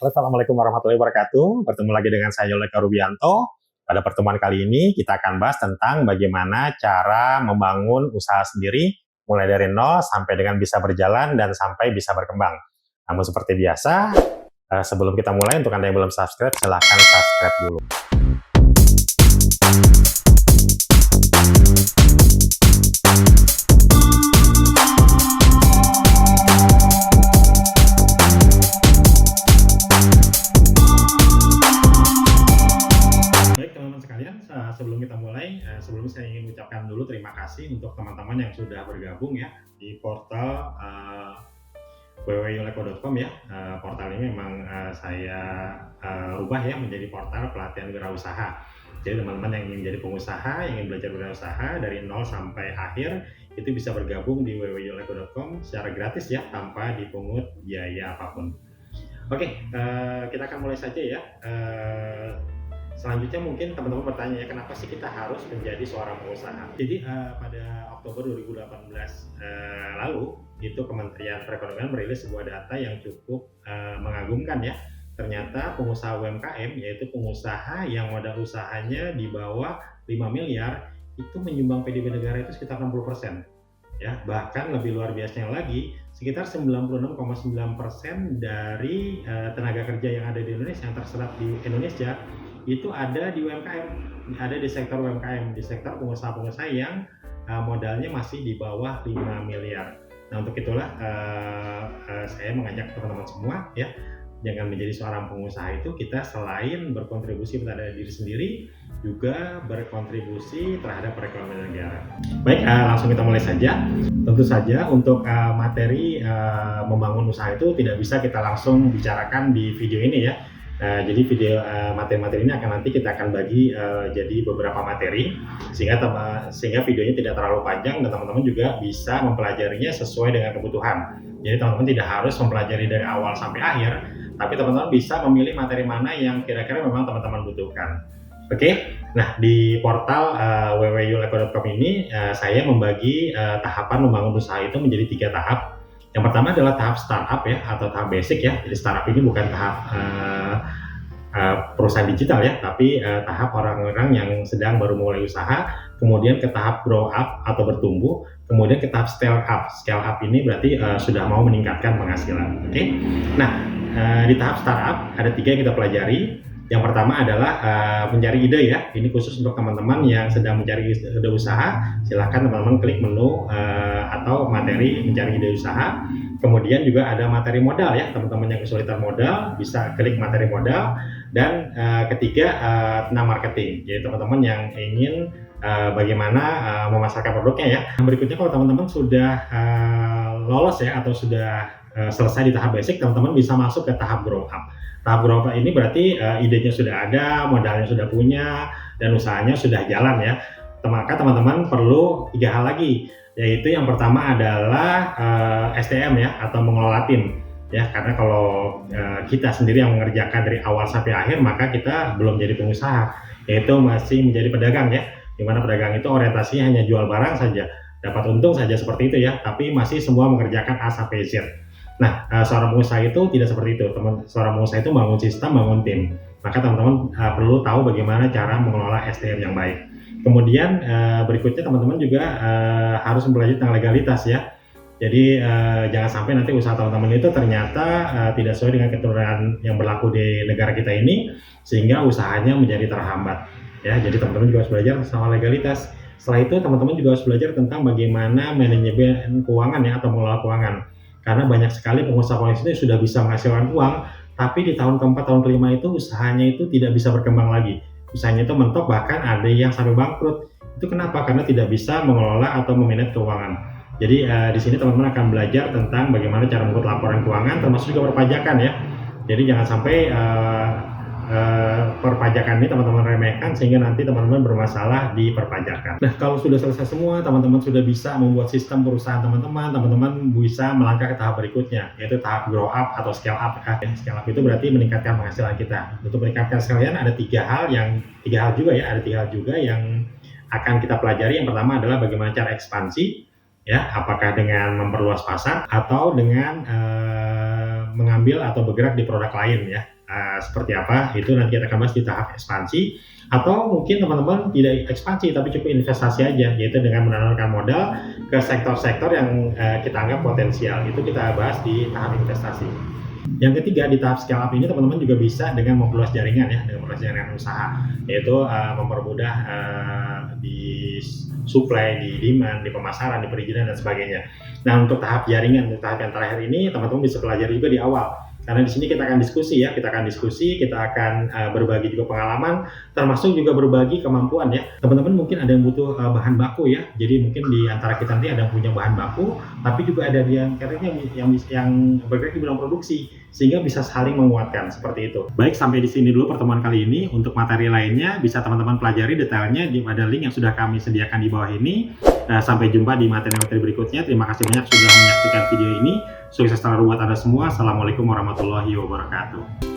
Assalamualaikum warahmatullahi wabarakatuh. Bertemu lagi dengan saya Yoleka Rubianto. Pada pertemuan kali ini kita akan bahas tentang bagaimana cara membangun usaha sendiri mulai dari nol sampai dengan bisa berjalan dan sampai bisa berkembang. Namun seperti biasa, sebelum kita mulai, untuk Anda yang belum subscribe, silahkan subscribe dulu. Sebelum kita mulai, sebelumnya saya ingin mengucapkan dulu terima kasih untuk teman-teman yang sudah bergabung ya di portal www.yoleko.com ya. Portal ini memang saya ubah ya menjadi portal pelatihan wirausaha. Jadi teman-teman yang ingin menjadi pengusaha, yang ingin belajar wirausaha dari nol sampai akhir, itu bisa bergabung di www.yoleko.com secara gratis ya, tanpa dipungut biaya apapun. Oke, kita akan mulai saja ya. Selanjutnya mungkin teman-teman bertanya ya, kenapa sih kita harus menjadi seorang pengusaha? Jadi pada Oktober 2018 lalu itu Kementerian Perekonomian merilis sebuah data yang cukup mengagumkan ya. Ternyata pengusaha UMKM, yaitu pengusaha yang modal usahanya di bawah 5 miliar itu menyumbang PDB negara itu sekitar 60%. Ya, bahkan lebih luar biasanya lagi, sekitar 96,9% dari tenaga kerja yang ada di Indonesia, yang terserap di Indonesia, itu ada di UMKM, ada di sektor UMKM, di sektor pengusaha-pengusaha yang modalnya masih di bawah 5 miliar. Nah, untuk itulah saya mengajak teman-teman semua ya, jangan menjadi seorang pengusaha itu kita selain berkontribusi pada diri sendiri, juga berkontribusi terhadap perekonomian negara. Baik, langsung kita mulai saja. Tentu saja untuk materi membangun usaha itu tidak bisa kita langsung bicarakan di video ini ya. Jadi video materi-materi ini nanti kita akan bagi jadi beberapa materi sehingga videonya tidak terlalu panjang dan teman-teman juga bisa mempelajarinya sesuai dengan kebutuhan. Jadi teman-teman tidak harus mempelajari dari awal sampai akhir, tapi teman-teman bisa memilih materi mana yang kira-kira memang teman-teman butuhkan. Oke, nah di portal www.yoleko.com ini saya membagi tahapan membangun usaha itu menjadi 3 tahap. Yang pertama adalah tahap startup ya, atau tahap basic ya. Jadi startup ini bukan tahap perusahaan digital ya, tapi tahap orang-orang yang sedang baru mulai usaha. Kemudian ke tahap grow up atau bertumbuh. Kemudian ke tahap scale up. Scale up ini berarti sudah mau meningkatkan penghasilan. Oke. Nah, di tahap startup ada 3 yang kita pelajari. Yang pertama adalah mencari ide ya. Ini khusus untuk teman-teman yang sedang mencari ide usaha. Silahkan teman-teman klik menu atau materi mencari ide usaha. Kemudian juga ada materi modal ya. Teman-teman yang kesulitan modal bisa klik materi modal. Dan ketiga tentang marketing. Jadi teman-teman yang ingin bagaimana memasarkan produknya ya. Berikutnya kalau teman-teman sudah lolos ya atau sudah selesai di tahap basic, teman-teman bisa masuk ke tahap grow up. Tahap grow up ini berarti idenya sudah ada, modalnya sudah punya, dan usahanya sudah jalan ya. Maka teman-teman perlu 3 hal lagi, yaitu yang pertama adalah SDM ya, atau mengelola tim ya. Karena kalau kita sendiri yang mengerjakan dari awal sampai akhir, maka kita belum jadi pengusaha, yaitu masih menjadi pedagang ya. Dimana pedagang itu orientasinya hanya jual barang saja, dapat untung saja seperti itu ya, tapi masih semua mengerjakan A sampai Z. Nah, seorang pengusaha itu tidak seperti itu. Seorang pengusaha itu bangun sistem, bangun tim. Maka teman-teman perlu tahu bagaimana cara mengelola SDM yang baik. Kemudian berikutnya teman-teman juga harus mempelajari tentang legalitas ya. Jadi jangan sampai nanti usaha teman-teman itu ternyata tidak sesuai dengan ketentuan yang berlaku di negara kita ini, sehingga usahanya menjadi terhambat. Ya, jadi teman-teman juga harus belajar soal legalitas. Setelah itu teman-teman juga harus belajar tentang bagaimana manajemen keuangan ya, atau mengelola keuangan. Karena banyak sekali pengusaha-pengusaha itu sudah bisa menghasilkan uang, tapi di tahun keempat, tahun kelima itu usahanya itu tidak bisa berkembang lagi. Usahanya itu mentok, bahkan ada yang sampai bangkrut. Itu kenapa? Karena tidak bisa mengelola atau memanage keuangan. Jadi di sini teman-teman akan belajar tentang bagaimana cara membuat laporan keuangan, termasuk juga perpajakan ya. Jadi jangan sampai perpajakan ini teman-teman remehkan sehingga nanti teman-teman bermasalah di perpajakan. Nah, kalau sudah selesai semua, teman-teman sudah bisa membuat sistem perusahaan teman-teman bisa melangkah ke tahap berikutnya, yaitu tahap grow up atau scale up. Scale up itu berarti meningkatkan penghasilan kita. Untuk meningkatkan sekalian ada tiga hal juga yang akan kita pelajari. Yang pertama adalah bagaimana cara ekspansi. ya, apakah dengan memperluas pasar atau dengan mengambil atau bergerak di produk lain ya. Seperti apa itu nanti kita akan bahas di tahap ekspansi, atau mungkin teman-teman tidak ekspansi tapi cukup investasi aja, yaitu dengan menanamkan modal ke sektor-sektor yang kita anggap potensial. Itu kita bahas di tahap investasi. Yang ketiga, di tahap scale up ini teman-teman juga bisa dengan memperluas jaringan ya, dengan memperluas jaringan usaha, yaitu mempermudah di supply, di demand, di pemasaran, di perizinan dan sebagainya. Nah, untuk tahap jaringan, untuk tahap yang terakhir ini teman-teman bisa pelajari juga di awal. Karena di sini kita akan diskusi ya, kita akan berbagi juga pengalaman, termasuk juga berbagi kemampuan ya. Teman-teman mungkin ada yang butuh bahan baku ya, jadi mungkin di antara kita nanti ada yang punya bahan baku, tapi juga ada yang bergerak di bidang produksi, sehingga bisa saling menguatkan seperti itu. Baik, sampai di sini dulu pertemuan kali ini. Untuk materi lainnya bisa teman-teman pelajari detailnya pada link yang sudah kami sediakan di bawah ini. Sampai jumpa di materi-materi berikutnya. Terima kasih banyak sudah menyaksikan video ini. Sukses selalu buat Anda semua. Assalamualaikum warahmatullahi wabarakatuh.